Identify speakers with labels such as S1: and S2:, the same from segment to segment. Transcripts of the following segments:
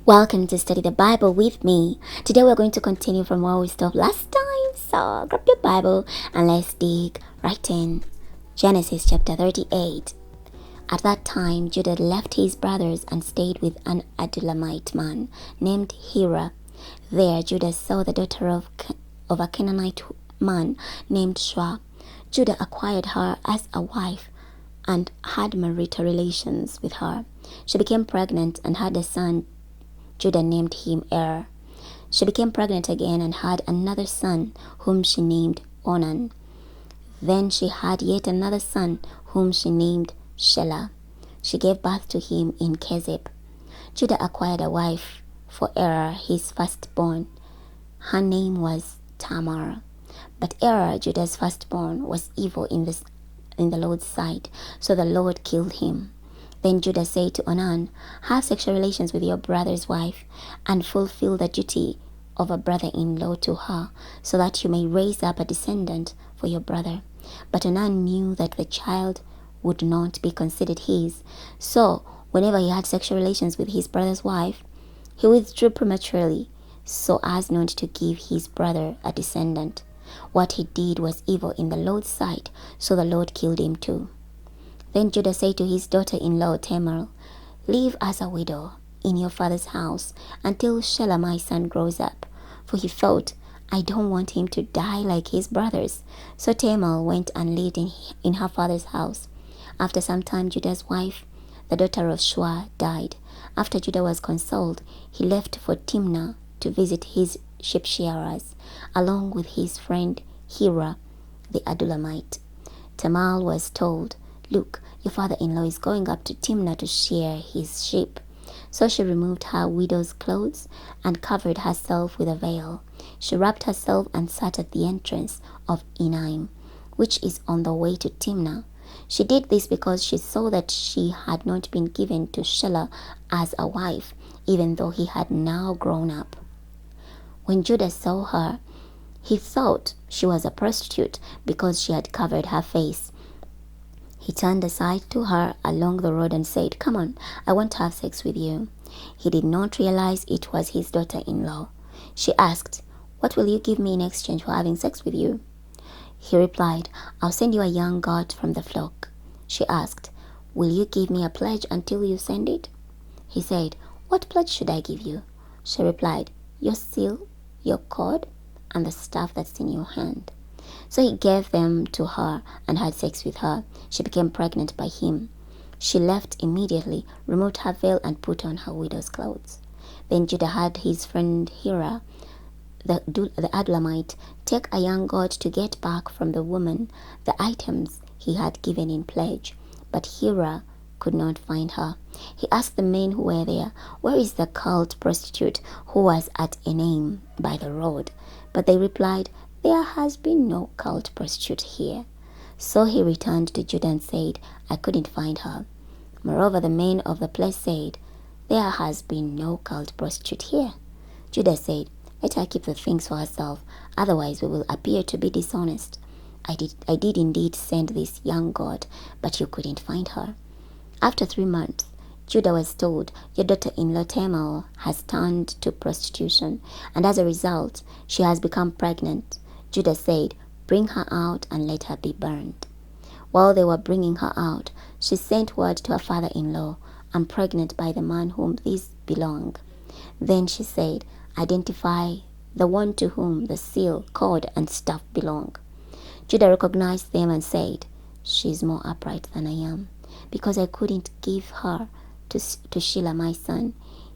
S1: Welcome to Study the Bible with me. Today we're going to continue from where we stopped last time. So grab your Bible and let's dig right in. Genesis chapter 38. At that time, Judah left his brothers and stayed with an Adullamite man named Hira. There, Judah saw the daughter of a Canaanite man named Shelah. Judah acquired her as a wife and had marital relations with her. She became pregnant and had a son. Judah named him Er. She became pregnant again and had another son, whom she named Onan. Then she had yet another son, whom she named Shelah. She gave birth to him in Kezib. Judah acquired a wife for Er, his firstborn. Her name was Tamar. But Er, Judah's firstborn, was evil in the Lord's sight, so the Lord killed him. Then Judah said to Onan, have sexual relations with your brother's wife, and fulfill the duty of a brother-in-law to her, so that you may raise up a descendant for your brother. But Onan knew that the child would not be considered his, so whenever he had sexual relations with his brother's wife, he withdrew prematurely, so as not to give his brother a descendant. What he did was evil in the Lord's sight, so the Lord killed him too. Then Judah said to his daughter-in-law Tamar, live as a widow in your father's house until Shelah my son grows up. For he thought, I don't want him to die like his brothers. So Tamar went and lived in her father's house. After some time, Judah's wife, the daughter of Shelah, died. After Judah was consoled, he left for Timnah to visit his sheep shearers, along with his friend Hira the Adullamite. Tamar was told, look, your father-in-law is going up to Timnah to shear his sheep. So she removed her widow's clothes and covered herself with a veil. She wrapped herself and sat at the entrance of Enaim, which is on the way to Timnah. She did this because she saw that she had not been given to Shelah as a wife, even though he had now grown up. When Judah saw her, he thought she was a prostitute because she had covered her face. He turned aside to her along the road and said, come on, I want to have sex with you. He did not realize it was his daughter-in-law. She asked, what will you give me in exchange for having sex with you? He replied, I'll send you a young goat from the flock. She asked, will you give me a pledge until you send it? He said, what pledge should I give you? She replied, your seal, your cord, and the staff that's in your hand. So he gave them to her and had sex with her. She became pregnant by him. She left immediately, removed her veil, and put on her widow's clothes. Then Judah had his friend Hira, the Adullamite, take a young goat to get back from the woman the items he had given in pledge. But Hira could not find her. He asked the men who were there, where is the cult prostitute who was at Enaim by the road? But they replied, there has been no cult prostitute here. So he returned to Judah and said, I couldn't find her. Moreover, the men of the place said, there has been no cult prostitute here. Judah said, let her keep the things for herself, otherwise we will appear to be dishonest. I did indeed send this young god, but you couldn't find her. After 3 months, Judah was told, your daughter-in-law Tamar has turned to prostitution, and as a result, she has become pregnant. Judah said, bring her out and let her be burned. While they were bringing her out, she sent word to her father-in-law, I'm pregnant by the man whom these belong. Then she said, identify the one to whom the seal, cord, and staff belong. Judah recognized them and said, she is more upright than I am, because I couldn't give her to Shelah my son.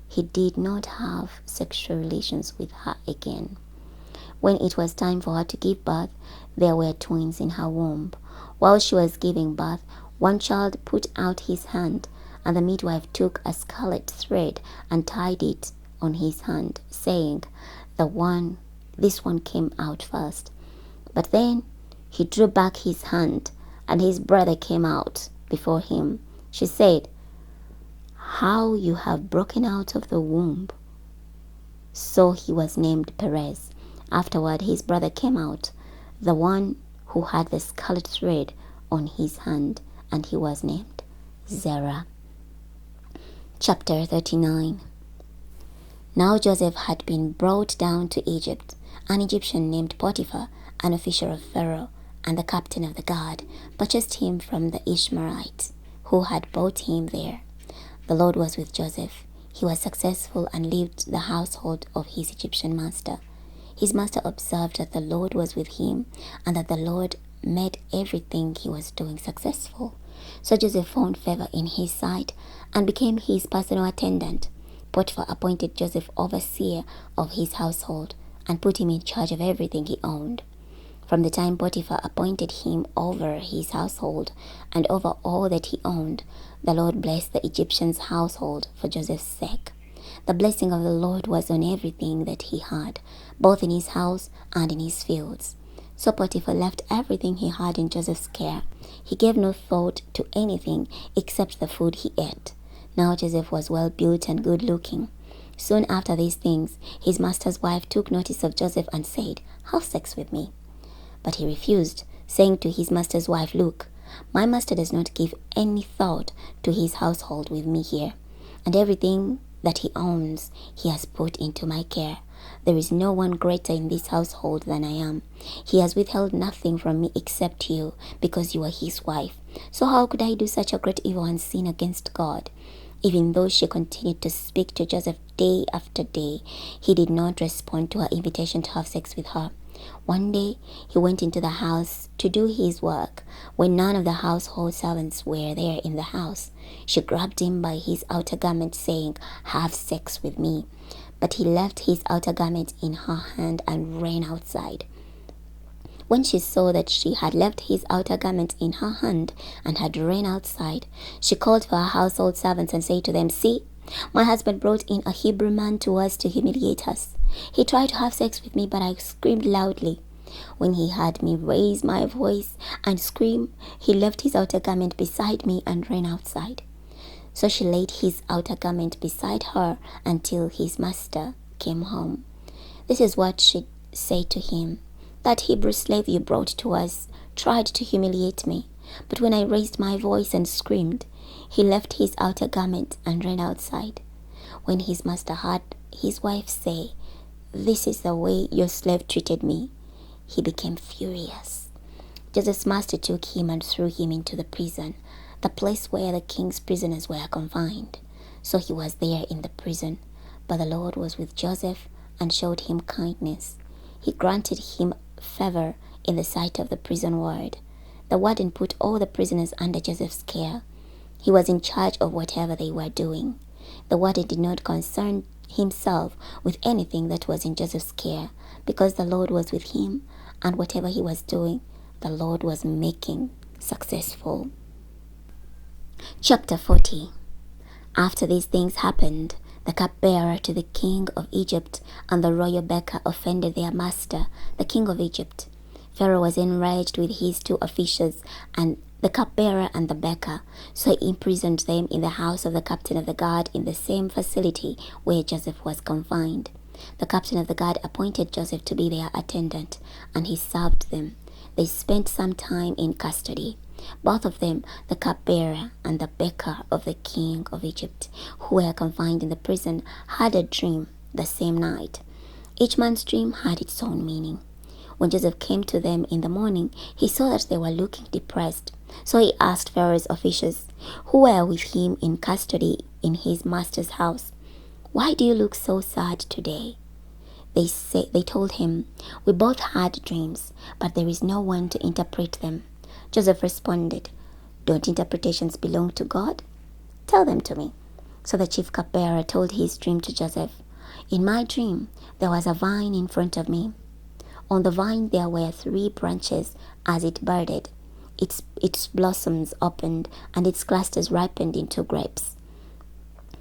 S1: He did not have sexual relations with her again. When it was time for her to give birth, there were twins in her womb. While she was giving birth, one child put out his hand, and the midwife took a scarlet thread and tied it on his hand, saying, this one came out first. But then he drew back his hand, and his brother came out before him. She said, how you have broken out of the womb. So he was named Perez. Afterward, his brother came out, the one who had the scarlet thread on his hand, and he was named Zerah. Chapter 39. Now Joseph had been brought down to Egypt. An Egyptian named Potiphar, an official of Pharaoh, and the captain of the guard, purchased him from the Ishmaelites who had bought him there. The Lord was with Joseph. He was successful and lived the household of his Egyptian master. His master observed that the Lord was with him and that the Lord made everything he was doing successful. So Joseph found favor in his sight and became his personal attendant. Potiphar appointed Joseph overseer of his household and put him in charge of everything he owned. From the time Potiphar appointed him over his household and over all that he owned, the Lord blessed the Egyptian's household for Joseph's sake. The blessing of the Lord was on everything that he had, both in his house and in his fields. So Potiphar left everything he had in Joseph's care. He gave no thought to anything except the food he ate. Now Joseph was well built and good looking. Soon after these things, his master's wife took notice of Joseph and said, "Have sex with me." But he refused, saying to his master's wife, "Look, my master does not give any thought to his household with me here, and everything that he owns he has put into my care. There is no one greater in this household than I am. He has withheld nothing from me except you, because you are his wife. So how could I do such a great evil and sin against God?" Even though she continued to speak to Joseph day after day, he did not respond to her invitation to have sex with her. One day, he went into the house to do his work. When none of the household servants were there in the house, she grabbed him by his outer garment, saying, "Have sex with me." But he left his outer garment in her hand and ran outside. When she saw that she had left his outer garment in her hand and had run outside, she called for her household servants and said to them, "See, my husband brought in a Hebrew man to us to humiliate us. He tried to have sex with me, but I screamed loudly. When he heard me raise my voice and scream, he left his outer garment beside me and ran outside." So she laid his outer garment beside her until his master came home. This is what she said to him: "That Hebrew slave you brought to us tried to humiliate me, but when I raised my voice and screamed, he left his outer garment and ran outside." When his master heard his wife say, "This is the way your slave treated me," he became furious. Joseph's master took him and threw him into the prison, the place where the king's prisoners were confined. So he was there in the prison, but the Lord was with Joseph and showed him kindness. He granted him favor in the sight of the prison ward. The warden put all the prisoners under Joseph's care. He was in charge of whatever they were doing. The warden did not concern himself with anything that was in Joseph's care, because the Lord was with him, and whatever he was doing, the Lord was making successful. Chapter 40. After these things happened, the cupbearer to the king of Egypt and the royal baker offended their master, the king of Egypt. Pharaoh was enraged with his two officials, and the cupbearer and the baker, so he imprisoned them in the house of the captain of the guard in the same facility where Joseph was confined. The captain of the guard appointed Joseph to be their attendant, and he served them. They spent some time in custody. Both of them, the cupbearer and the baker of the king of Egypt, who were confined in the prison, had a dream the same night. Each man's dream had its own meaning. When Joseph came to them in the morning, he saw that they were looking depressed. So he asked Pharaoh's officials, who were with him in custody in his master's house, "Why do you look so sad today?" They told him, "We both had dreams, but there is no one to interpret them." Joseph responded, "Don't interpretations belong to God? Tell them to me." So the chief cupbearer told his dream to Joseph. "In my dream, there was a vine in front of me. On the vine there were 3 branches. As it budded, its blossoms opened, and its clusters ripened into grapes.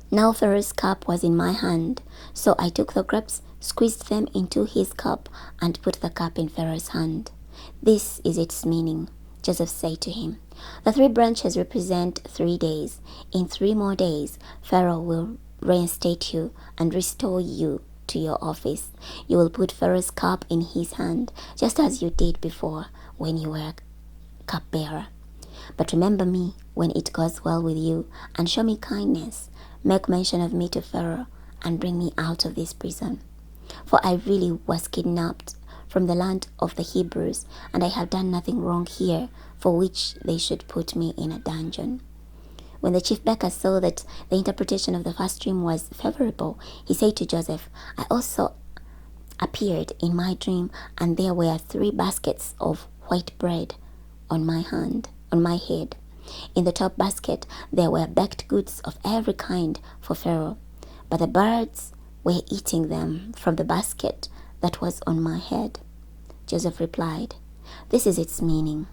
S1: Now Pharaoh's cup was in my hand, so I took the grapes, squeezed them into his cup, and put the cup in Pharaoh's hand. This is its meaning." Joseph said to him, "The 3 branches represent 3 days. In 3 more days, Pharaoh will reinstate you and restore you to your office. You will put Pharaoh's cup in his hand, just as you did before when you were cupbearer. But remember me when it goes well with you, and show me kindness. Make mention of me to Pharaoh, and bring me out of this prison. For I really was kidnapped from the land of the Hebrews, and I have done nothing wrong here for which they should put me in a dungeon." When the chief baker saw that the interpretation of the first dream was favorable, he said to Joseph, "I also appeared in my dream, and there were 3 baskets of white bread on my head. In the top basket there were baked goods of every kind for Pharaoh, but the birds were eating them from the basket that was on my head." Joseph replied, "This is its meaning.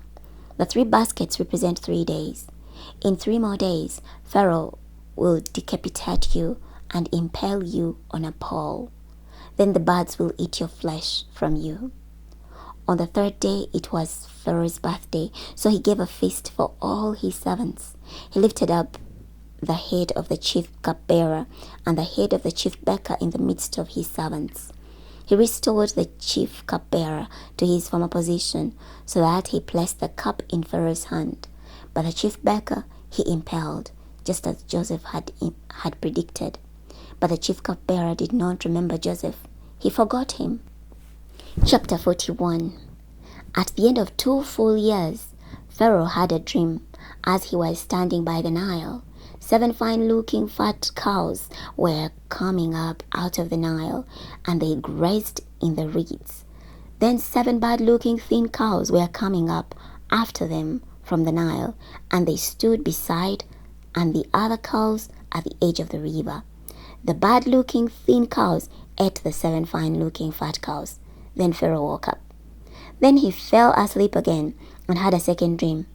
S1: The 3 baskets represent 3 days. In 3 more days, Pharaoh will decapitate you and impale you on a pole. Then the birds will eat your flesh from you." On the 3rd day, it was Pharaoh's birthday, so he gave a feast for all his servants. He lifted up the head of the chief cupbearer and the head of the chief baker in the midst of his servants. He restored the chief cupbearer to his former position, so that he placed the cup in Pharaoh's hand. But the chief baker he impaled, just as Joseph had predicted. But the chief cupbearer did not remember Joseph. He forgot him. Chapter 41. At the end of 2 full years, Pharaoh had a dream as he was standing by the Nile. 7 fine-looking fat cows were coming up out of the Nile, and they grazed in the reeds. Then 7 bad-looking thin cows were coming up after them from the Nile, and they stood beside and the other cows at the edge of the river. The bad-looking thin cows ate the 7 fine-looking fat cows. Then Pharaoh woke up. Then he fell asleep again and had a second dream.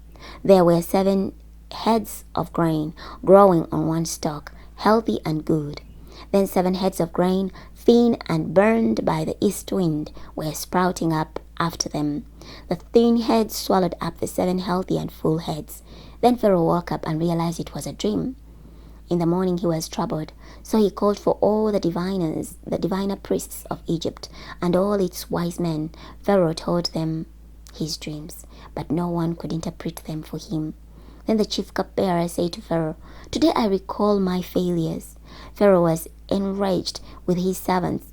S1: There were 7 heads of grain growing on one stalk, healthy and good. Then 7 heads of grain, thin and burned by the east wind, were sprouting up after them. The thin heads swallowed up the 7 healthy and full heads. Then Pharaoh woke up and realized it was a dream. In the morning he was troubled, so he called for all the diviner priests of Egypt, and all its wise men. Pharaoh told them his dreams, but no one could interpret them for him. Then the chief cupbearer said to Pharaoh, "Today I recall my failures." Pharaoh was enraged with his servants,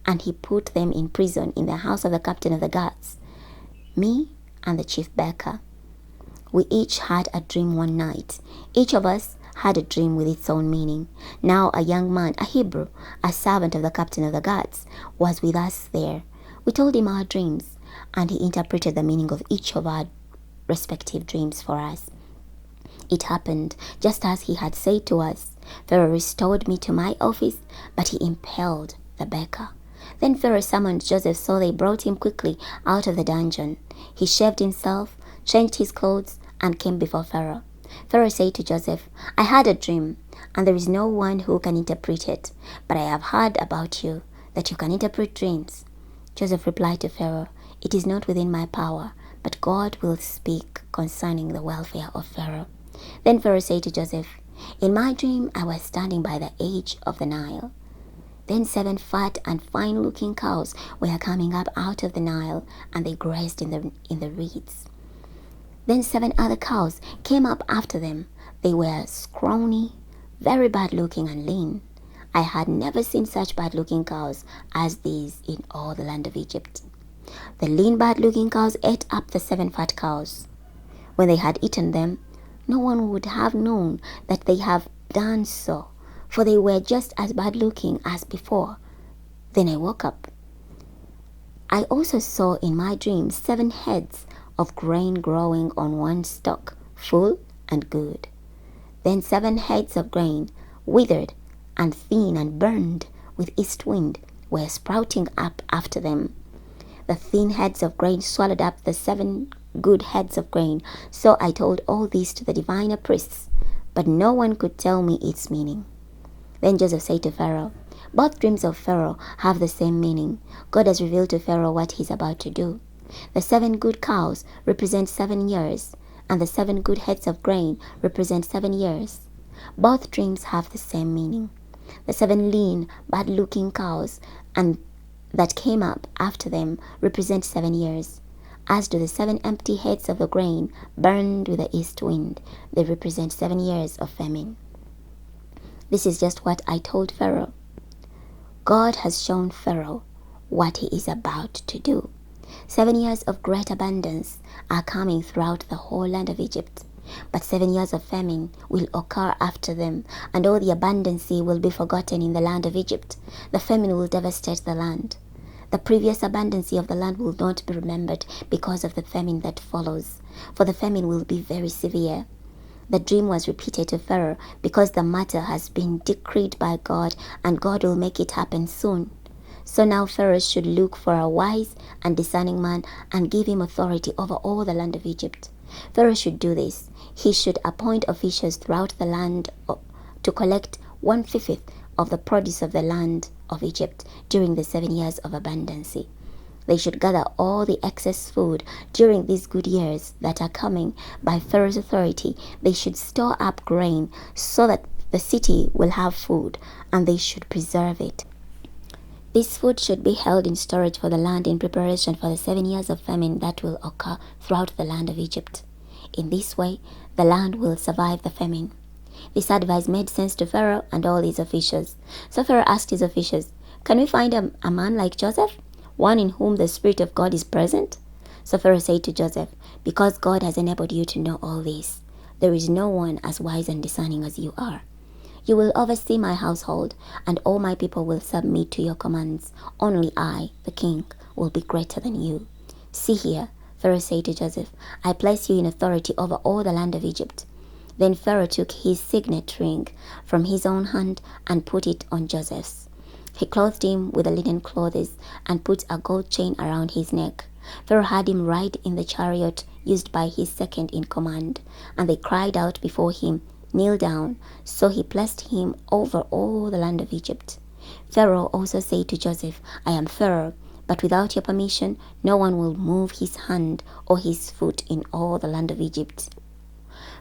S1: and he put them in prison in the house of the captain of the guards. Me and the chief baker, we each had a dream one night. Each of us had a dream with its own meaning. Now a young man, a Hebrew, a servant of the captain of the guards, was with us there. We told him our dreams, and he interpreted the meaning of each of our respective dreams for us. It happened just as he had said to us. Pharaoh restored me to my office, but he impaled the baker. Then Pharaoh summoned Joseph, so they brought him quickly out of the dungeon. He shaved himself, changed his clothes, and came before Pharaoh. Pharaoh said to Joseph, "I had a dream, and there is no one who can interpret it. But I have heard about you, that you can interpret dreams." Joseph replied to Pharaoh, "It is not within my power, but God will speak concerning the welfare of Pharaoh." Then Pharaoh said to Joseph, "In my dream I was standing by the edge of the Nile. Then 7 fat and fine-looking cows were coming up out of the Nile, and they grazed in the reeds. Then 7 other cows came up after them. They were scrawny, very bad-looking and lean. I had never seen such bad-looking cows as these in all the land of Egypt. The lean, bad-looking cows ate up the 7 fat cows. When they had eaten them, no one would have known that they have done so, for they were just as bad-looking as before. Then I woke up. I also saw in my dream 7 heads of grain growing on one stalk, full and good. Then 7 heads of grain, withered and thin and burned with east wind, were sprouting up after them. The thin heads of grain swallowed up the 7 good heads of grain. So I told all this to the diviner priests, but no one could tell me its meaning." Then Joseph said to Pharaoh, "Both dreams of Pharaoh have the same meaning. God has revealed to Pharaoh what he is about to do. The 7 good cows represent 7 years, and the 7 good heads of grain represent 7 years. Both dreams have the same meaning. The 7 lean, bad-looking cows and that came up after them represent 7 years. As do the 7 empty heads of the grain burned with the east wind. They represent 7 years of famine." This is just what I told Pharaoh. God has shown Pharaoh what he is about to do. 7 years of great abundance are coming throughout the whole land of Egypt. But 7 years of famine will occur after them, and all the abundance will be forgotten in the land of Egypt. The famine will devastate the land. The previous abundance of the land will not be remembered because of the famine that follows, for the famine will be very severe. The dream was repeated to Pharaoh because the matter has been decreed by God, and God will make it happen soon. So now Pharaoh should look for a wise and discerning man and give him authority over all the land of Egypt. Pharaoh should do this. He should appoint officials throughout the land to collect 1/5 of the produce of the land of Egypt during the 7 years of abundance. They should gather all the excess food during these good years that are coming by Pharaoh's authority. They should store up grain so that the city will have food, and they should preserve it. This food should be held in storage for the land in preparation for the 7 years of famine that will occur throughout the land of Egypt. In this way, the land will survive the famine. This advice made sense to Pharaoh and all his officials. So Pharaoh asked his officials, "Can we find a man like Joseph, one in whom the Spirit of God is present?" So Pharaoh said to Joseph, "Because God has enabled you to know all this, there is no one as wise and discerning as you are. You will oversee my household, and all my people will submit to your commands. Only I, the king, will be greater than you. See here," Pharaoh said to Joseph, "I place you in authority over all the land of Egypt." Then Pharaoh took his signet ring from his own hand and put it on Joseph's. He clothed him with the linen clothes and put a gold chain around his neck. Pharaoh had him ride in the chariot used by his second in command, and they cried out before him, "Kneel down." So he placed him over all the land of Egypt. Pharaoh also said to Joseph, "I am Pharaoh, but without your permission, no one will move his hand or his foot in all the land of Egypt."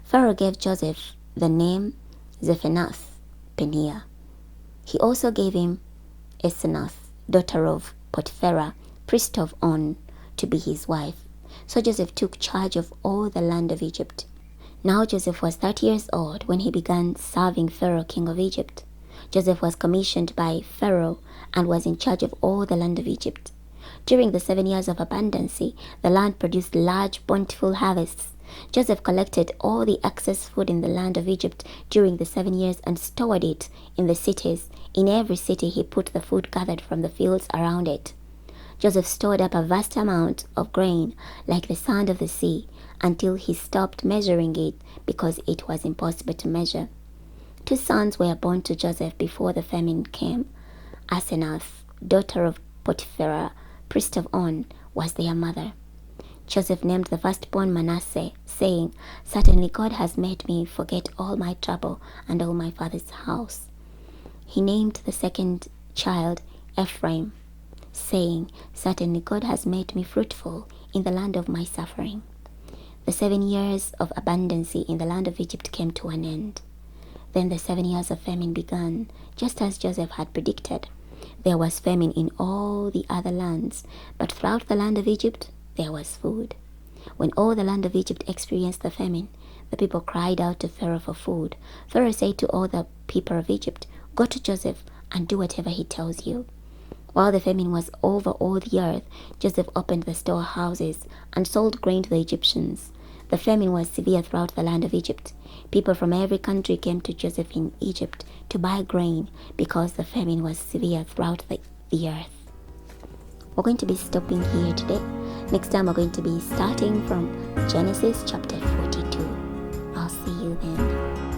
S1: Pharaoh gave Joseph the name Zephanath-Paneah. He also gave him Asenath, daughter of Potipharah, priest of On, to be his wife. So Joseph took charge of all the land of Egypt. Now Joseph was 30 years old when he began serving Pharaoh, king of Egypt. Joseph was commissioned by Pharaoh and was in charge of all the land of Egypt. During the 7 years of abundance, the land produced large, bountiful harvests. Joseph collected all the excess food in the land of Egypt during the 7 years and stored it in the cities. In every city he put the food gathered from the fields around it. Joseph stored up a vast amount of grain, like the sand of the sea, until he stopped measuring it because it was impossible to measure. 2 sons were born to Joseph before the famine came. Asenath, daughter of Potipharah, priest of On, was their mother. Joseph named the firstborn Manasseh, saying, "Certainly God has made me forget all my trouble and all my father's house." He named the second child Ephraim, saying, "Certainly God has made me fruitful in the land of my suffering." The 7 years of abundance in the land of Egypt came to an end. Then the 7 years of famine began, just as Joseph had predicted. There was famine in all the other lands, but throughout the land of Egypt there was food. When all the land of Egypt experienced the famine, the people cried out to Pharaoh for food. Pharaoh said to all the people of Egypt, "Go to Joseph and do whatever he tells you." While the famine was over all the earth, Joseph opened the storehouses and sold grain to the Egyptians. The famine was severe throughout the land of Egypt. People from every country came to Joseph in Egypt to buy grain because the famine was severe throughout the earth. We're going to be stopping here today. Next time we're going to be starting from Genesis chapter 42. I'll see you then.